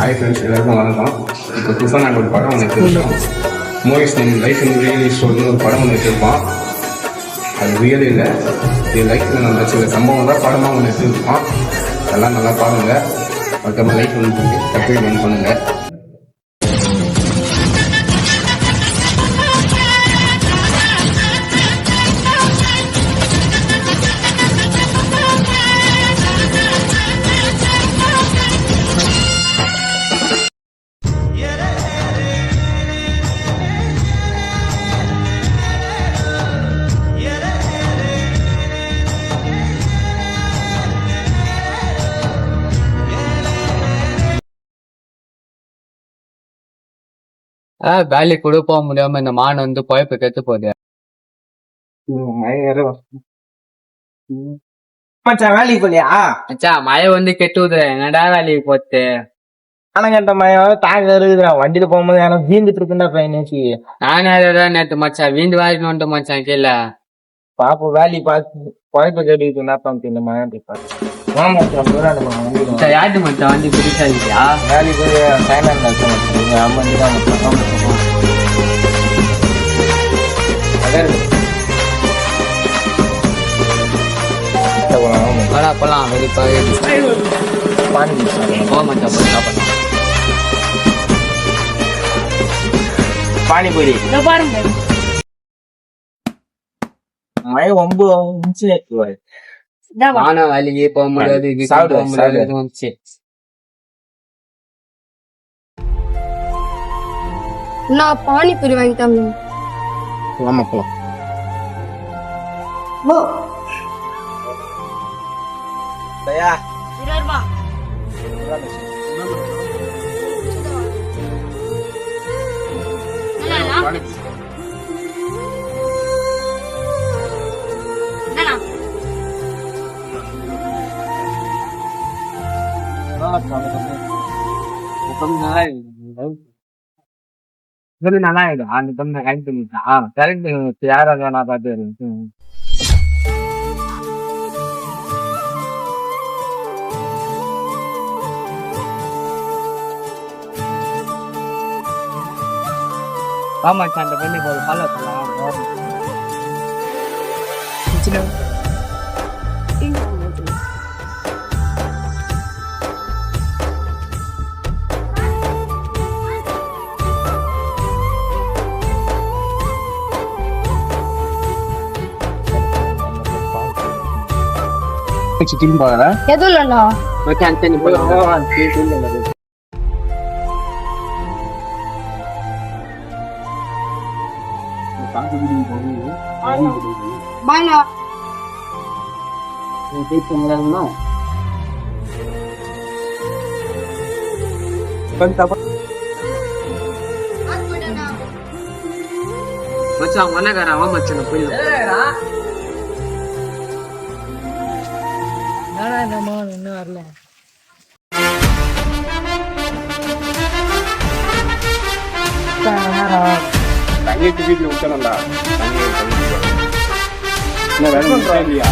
Hi friends, எல்லாருக்கும் வணக்கம். இப்போ புதுசாக நாங்கள் ஒரு படம் ஒன்று வச்சுருக்கோம். Movies name life in really ஸ்டோரின்னு ஒரு படம் ஒன்று வச்சுருக்கோம். அது ரியல் இல்லை, இது லைஃப்பில் நம்ம சில சம்பவம் தான் படமாக ஒன்று வச்சுருக்கோம். அதெல்லாம் நல்லா பாருங்கள். மொத்தமாக லைஃப் ஒன்று பண்ணி சப்ஸ்கிரைப் ஒன்று பண்ணுங்கள். வேலைக்கு கூட போக முடியாம இந்த மான் வந்து குழப்ப கெட்டு போகுது. வேலைக்கு போலியா? அச்சா மழை வந்து கெட்டுது, என்னடா வேலைக்கு போத்து? ஆனங்கட்ட மழை தாங்க இருக்குதுடா. வண்டியில போகும்போது எனக்கு வீந்துட்டு இருக்குண்டா பையனாச்சு. நானே அதான் நேற்று மச்சான் வீண்டு வாரிட்டு வந்துட்டு மச்சான் கீழே பாப்போம். வேலைக்கு பார்த்து குழப்ப கெடுக்குது என்ன இந்த மழை பார்த்து. யாரு மச்சான் வண்டி பிடிச்சா இல்லையா? வேலைக்கு போய் டைம் அம்மா போலாம் வெளிப்பாக போ மச்சான் போய் சாப்பிடலாம். பானிபூரி மழை ரொம்ப நானும் வேலைக்கு போக முடியாது, போக முடியாது வந்துச்சு. நான் பானிபூரி வாங்கிட்டேன். ஆமா போலாம். தயா 20 ரூபாய். நல்லா ஆயிடும். அந்த தம்பி கரெக்ட் பண்ணிட்டான். கரெக்ட் யாராவது நான் பார்த்து ஆமா அந்த பண்ணி போது ஃபாலோ பண்ணலாம். சிட்டிங் போறா எதுவும் இல்லைண்ணா. ஓகே அந்த நீ போய் பாய்ண்ணா. மச்சான் மனகாரவா மச்சான் போய் இன்னும் வரல. தங்கிட்டு வீட்டில் விட்டணும்டா. என்ன வேலை இல்லையா?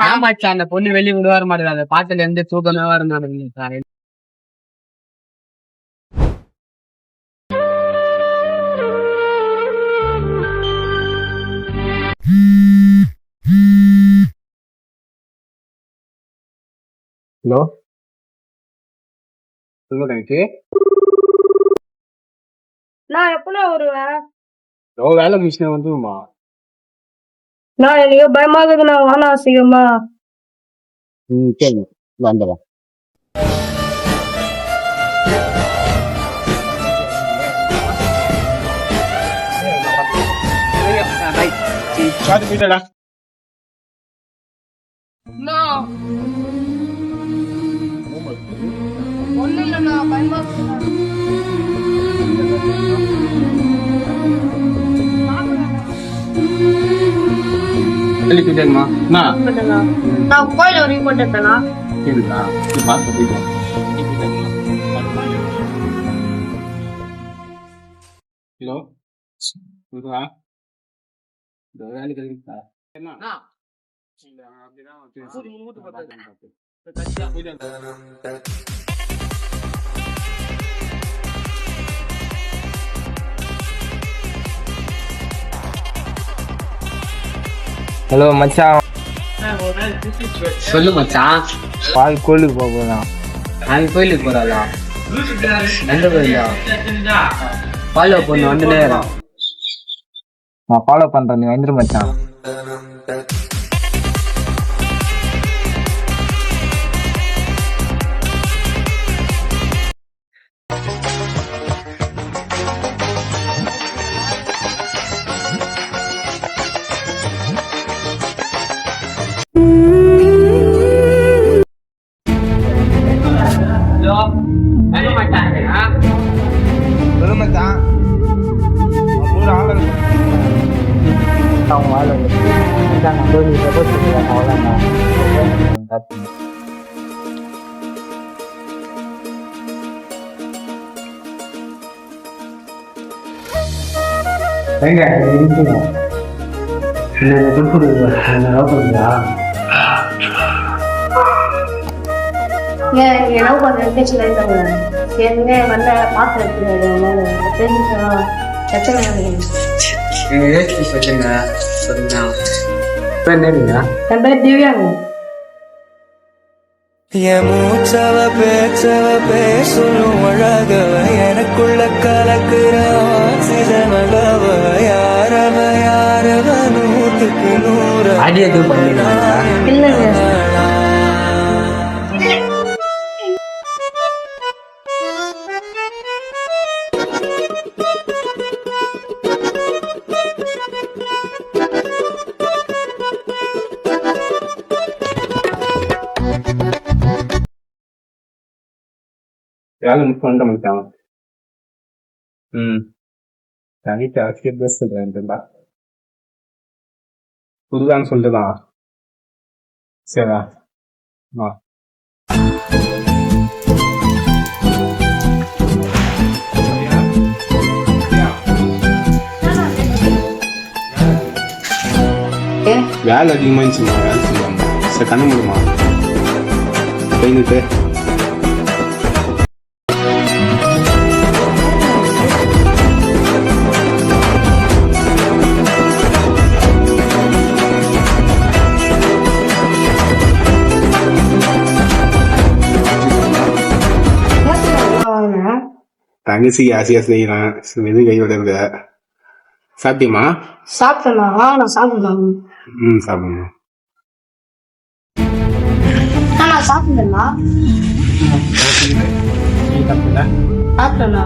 ஆமாச்சா அந்த பொண்ணு வெளியே விட வர மாட்டேங்குது. அந்த பாட்டுல இருந்து தூக்கமே வர மாட்டேங்குது. ஹலோ சொல்லுங்க தங்கச்சி. நான் எப்பனா வருவேன்? வேலை மிஷினை வந்துமா. நான் எனக்கு பயமாகுது. நான் வானா சீக்கிரமா. சரி வந்துடுறேன். போயிட்டா ஒண்ணு இல்லைண்ணா, பயமாகுது. சொல்லிக்கிட்டேங்கம்மா. நான் கோயில வரைக்கும் போட்டுட்டேனா? கேளுங்களா பார்த்து போயிடுவோம். புதுவா இந்த வேலைக்கு இருக்கா என்ன இல்ல அப்படிதான் ஹலோ மச்சான், சொல்லு மச்சான். பால் கோயிலுக்கு போகலாம். நாளைக்கு கோயிலுக்கு போறாளா? எந்த கோயிலா? ஃபாலோ பொண்ணு வந்துட்டே இருக்கான். நான் ஃபாலோ பண்றேன், நீ வந்துரு மச்சான். ஹலோ, எங்க மாட்டாங்க? சொல்லு மச்சான். ஊர் ஆளு அவங்க ஆளு மச்சான், நான் போய் சப்போர்ட் பண்ணுறேன். அவ்வளோதான். எங்க லவ் பண்ற இன்டென்ஷன் இருக்காங்க. என்ன வந்த பாத்திரம் தெரிஞ்சா பிரச்சனை சொல்லுங்க சொல்லுங்க. என்னங்க? என் பேர் திவ்யாங்க. என் மூச்சவ பேச்சவ பேசும் அழகவ எனக்குள்ள கலக்குற ஆக்சிஜன் மகவ யாரவ 100க்கு 100 அடி எதுவும் பண்ணிடுவாங்க? இல்லைங்க. வேலை மிஸ் பண்ண மாட்டான். தனிட்டு ஆசிரியர் ட்ரெஸ் சொல்றேன்டா புதுதான்னு சொல்லிட்டுதான். சரிடா ஆ வேலை அதிகமாகிடுச்சுமா. வேலை சொல்லுவாங்க. சரி கண்ணு முடியுமா கைங்கிட்டு தங்கச்சி ஆசையா செய்யறேன். எது கையோட இருக்க சாப்பிட்டியமா? சாப்பிட்டேண்ணா. நான் சாப்பிடலாம். சாப்பிடுமா. நான் சாப்பிட்டேண்ணா. சாப்பிட்டேண்ணா.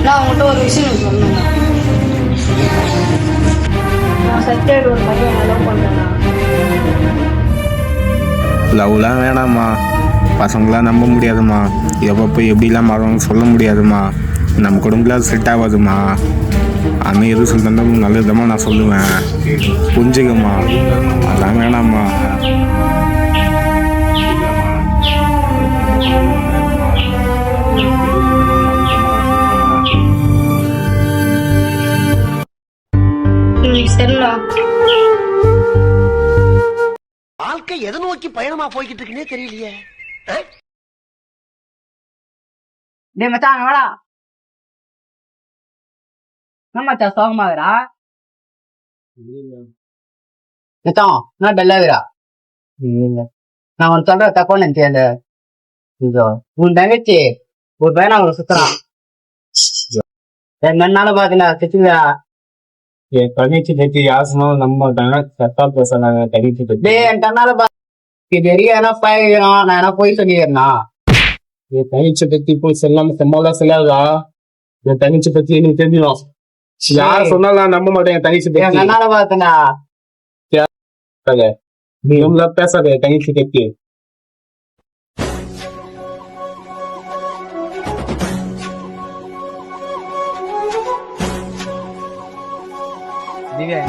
நான் உங்கள்கிட்ட ஒரு விஷயம் சொல்லணுண்ணா. நான் செட்டேட் ஒரு பையன் லவ் பண்றேண்ணா. லவ்லாம் வேணாம்மா. பசங்களாம் நம்ப முடியாதுமா. எப்போ எப்படிலாம் மாறுவாங்க சொல்ல முடியாதுமா. நம்ம குடும்பத்தில் அது செட் ஆகாதுமா. அண்ணன் எது சொல்லிருந்தாலும் நல்ல விதமாக நான் சொல்லுவேன். புரிஞ்சுக்கம்மா. அதெல்லாம் வேணாம்மா. சரிண்ணா. வாழ்க்கை எதை நோக்கி பயணமா போய்கிட்டு இருக்குன்னே தெரியலையே. டேய் மச்சான் வாடா. என்ன மச்சான் சோகமாகறா? மச்சான் என்ன டல்லாகிறா? நான் உன் சொல்ற தப்பா நினைச்சேன். உன் தங்கச்சி ஒரு பையனா அவன் சுத்துறான். என்னால பாத்தீங்கன்னா சிச்சுங்களா என் தங்கச்சி பற்றி யாசனம் நம்ப மாட்டாங்க. சத்தா பேசுறாங்க தங்கச்சி பற்றி. டேய் என் கண்ணால பெரிய என்ன பயிரான். நான் என்ன போய் சொல்லிடுறேன்னா என் தங்கச்சி பத்தி போய் சொல்லாம செம்மாலாம் சொல்லாதா. என் தங்கச்சி பத்தி எனக்கு தெரியும். யார் சொன்னாலும் நான் நம்ப மாட்டேன். என் தங்கச்சி என் பத்தி கண்ணால பாத்தனா நீ பேசாத. என் தங்கச்சி பத்தி திவ்யா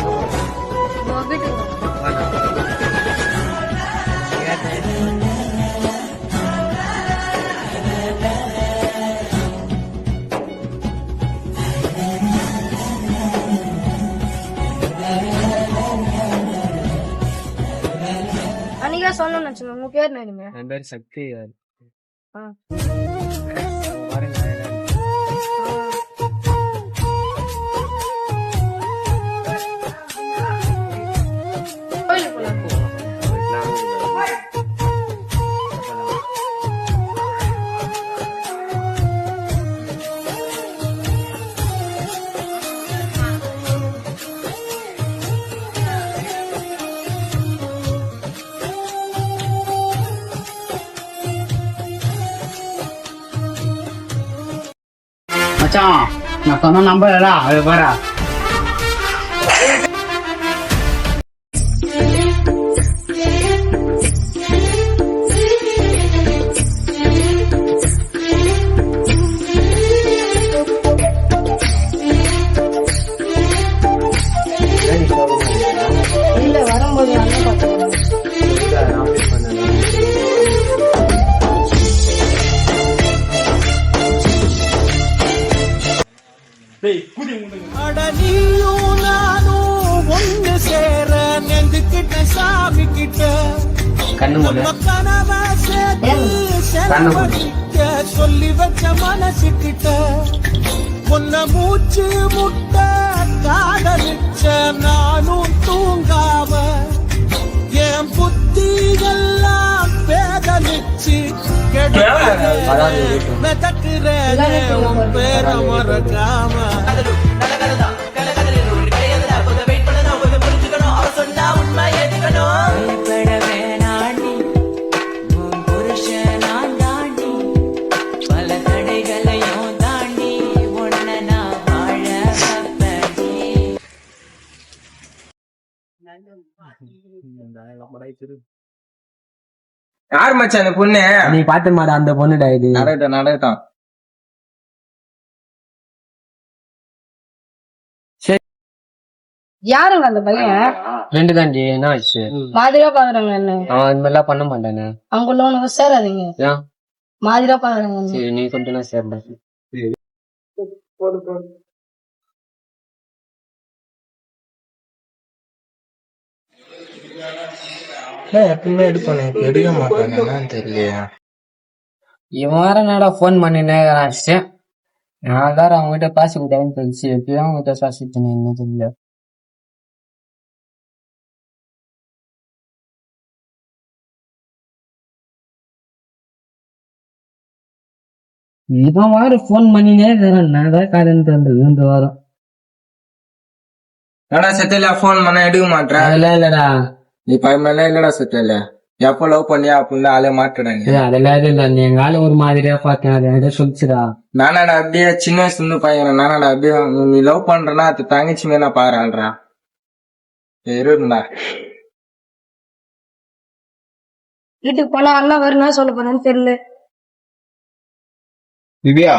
மச்சான் உங்க பேர் என்னங்க? என் பேர் சக்தி. ஆ. பாருங்க அழகா இருக்கு. கோயிலுக்கு போலாம். மச்சான் நான் சொன்ன நம்பர் அது பாரா. இல்ல வரும்போது அண்ணன் பார்த்தேன். அட நீயும் நானும் ஒண்ணு சேர நெஞ்சுக்கிட்ட சாமி கிட்ட கண்ணு மூடு. கனவை கண்ணு மூடு. சொல்லி வச்ச மனசுக்கிட்ட உன்ன மூச்சு முட்ட காதலிச்ச நானும் தூங்காம என் புத்தி எல்லாம் வேதனிச்சு மிதக்குற பேர மறக்காம யார் மச்சான் அந்த பொண்ணு? நீ பாத்து மாட அந்த பொண்ணுடா இது. நடக்கட்டும். யாருங்க அந்த பையன்? ரெண்டு தாண்டி என்ன ஆச்சு? மாதிரியா பாக்குறாங்க என்ன? அவன் இந்த மாதிரிலாம் பண்ண மாட்டானே. அவங்க உள்ளவனுக்கு சேராதீங்க. ஏன்? மாதிரியா பாக்குறாங்க என்ன? சரி நீ சொல்லிட்டு நான் சேர்ந்தேன். எப்பவுமே எடுப்பேன், எடுக்க மாட்டேன் தெரியலையா. இவன் வேற என்னடா போன் பண்ணினே நான் எல்லாரும் அவங்க கிட்ட பேசி கொடுத்தாலும் தெரிஞ்சு எப்பயும் அவங்க கிட்ட பேசிட்டு என்ன தெரியல. இவன் வேற போன் பண்ணினே தரேன். நான் தான் காரணம் தந்தது இந்த வாரம். என்னடா சத்தியில போன் பண்ண எடுக்க மாட்டேன். அதெல்லாம் இல்லடா. நீ பயமெல்லாம் இல்லடா சத்தியில. எப்ப லவ் பண்ணியா அப்படின்னு ஆளே மாட்டுடாங்க. அதெல்லாம் இல்ல. நீ எங்க ஆளு ஒரு மாதிரியா பாத்தேன். அதை சொல்லிச்சுடா. நானாடா அப்படியே சின்ன வயசுல இருந்து பையன். நானாடா அப்படியே நீ லவ் பண்றனா அது தங்கச்சி மேல பாருன்றா. இருடா வீட்டுக்கு போனா அண்ணா வரும்னா சொல்ல போறேன்னு தெரியல. திவ்யா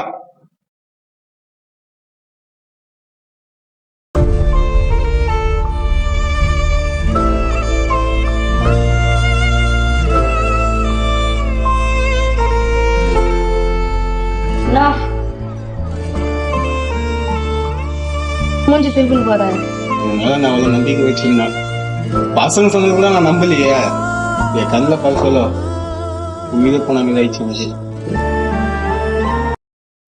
மூஞ்சி திருப்பி போறேன். நான் அவ்வளவு நம்பிக்கை வச்சிருந்தேன். பசங்க சொன்னது கூட நான் நம்பலையே. என் கண்ணில் பார்க்க சொல்ல உயிரை போன மாதிரி ஆயிடுச்சு.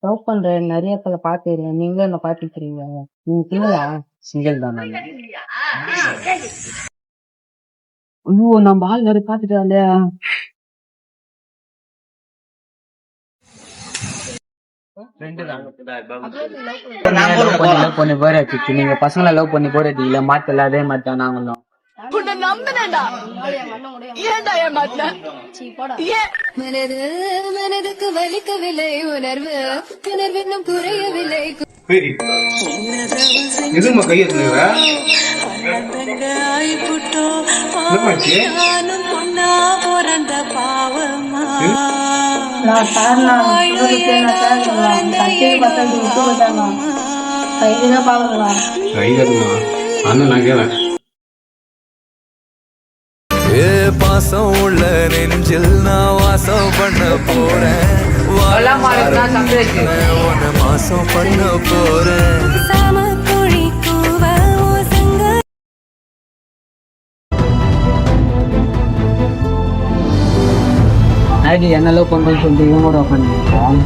லவ் பண்ற நிறைய பேரை பாத்துறேன். நீங்களும் என்ன பாத்துக்கிறீங்க. நீங்க சிங்கிளா? சிங்கிள் தான். ஐயோ நம்ம ஆள் வேற பாத்துட்டா இல்லையா? நீங்க பசங்களை லவ் பண்ணி போறீங்களா? மாத்தல அதே மாதிரி தான் நாங்களும். மனதுக்கு வலிக்கவில்லை உணர்வு உணர்வின்னும் குறையவில்லை. எதுமா கையெழுத்துங்க பொண்ணா பிறந்த பாவமா பாசம் உள்ள நெஞ்சில் நான் வாசம் பண்ண போறேன். மாசம் பண்ண போறேன். ஆடி என்ன லவ் பண்றேன்னு சொல்லிட்டு இவன் கூட பண்ணிருக்கோம்.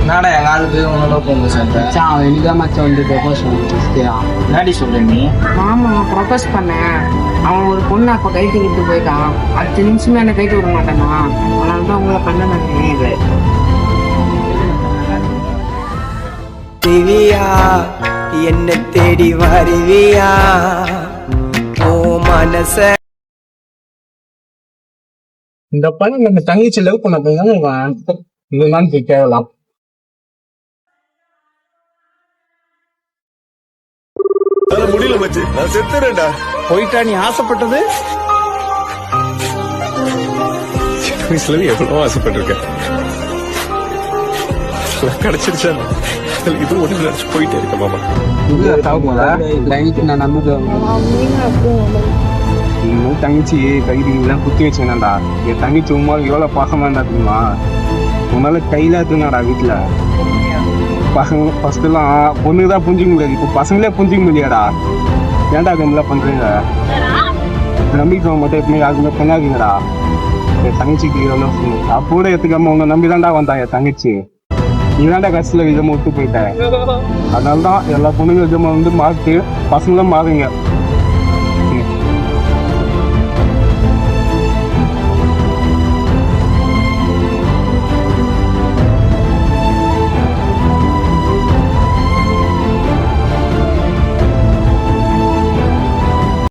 என்னடா எங்க ஆளு போய் உன்ன லவ் பண்ண சொல்ற மச்சான் அவன் எனக்குதான் மச்சான் வந்து ப்ரொபோஸ் பண்ணிருக்கான். என்னடி சொல்ற நீ மாமா ப்ரொபோஸ் பண்ணேன். அவன் ஒரு பொண்ணு அப்ப கைட்டு விட்டு போயிட்டான். அடுத்த நிமிஷமே என்ன கைட்டு விட மாட்டானா. அதனால தான் உங்களை பண்ண நான் திவியா என்ன தேடி வருவியா ஓ மனச. இந்த பையன் நம்ம தங்கச்சி லவ் பண்ண போய் இதுதான் போய் கேட்கலாம். முடியல மச்சி, நான் செத்துறேன்டா. போயிட்டா நீ ஆசைப்பட்டது வயசுல எவ்வளவோ ஆசைப்பட்டிருக்கேன், கிடைச்சிருச்சா? இது ஒண்ணு நினைச்சு போயிட்டே இருக்கேன் மாமா. நான் நம்புதேன். இன்னும் தங்கச்சி கைதிலாம் குத்தி வச்சுக்கணாண்டா. என் தங்கச்சி உமா எவ்வளவு பாசமா இருந்தா தெரியுமா? உன்னால கையில எடுத்துனாடா வீட்டுல. பசங்க ஃபர்ஸ்ட் எல்லாம் பொண்ணுக்கு தான் புரிஞ்சிக்க முடியாது, இப்போ பசங்களே புரிஞ்சிக்க முடியாடா. ஏன்டா இதெல்லாம் பண்றீங்க? நம்பிக்கை மட்டும் எப்பவுமே யாருக்குமே பண்ணாதீங்கடா. என் தங்கச்சிக்கு எவ்வளவு அப்போட எடுத்துக்காம உன்னை நம்பிதான்டா வந்தா என் தங்கச்சி. நீதான்டா கஷ்டத்துல விதமா விட்டு போயிட்ட. அதனாலதான் எல்லா பொண்ணுங்க விதமா வந்து மாறிட்டு பசங்களும் மாறுங்க.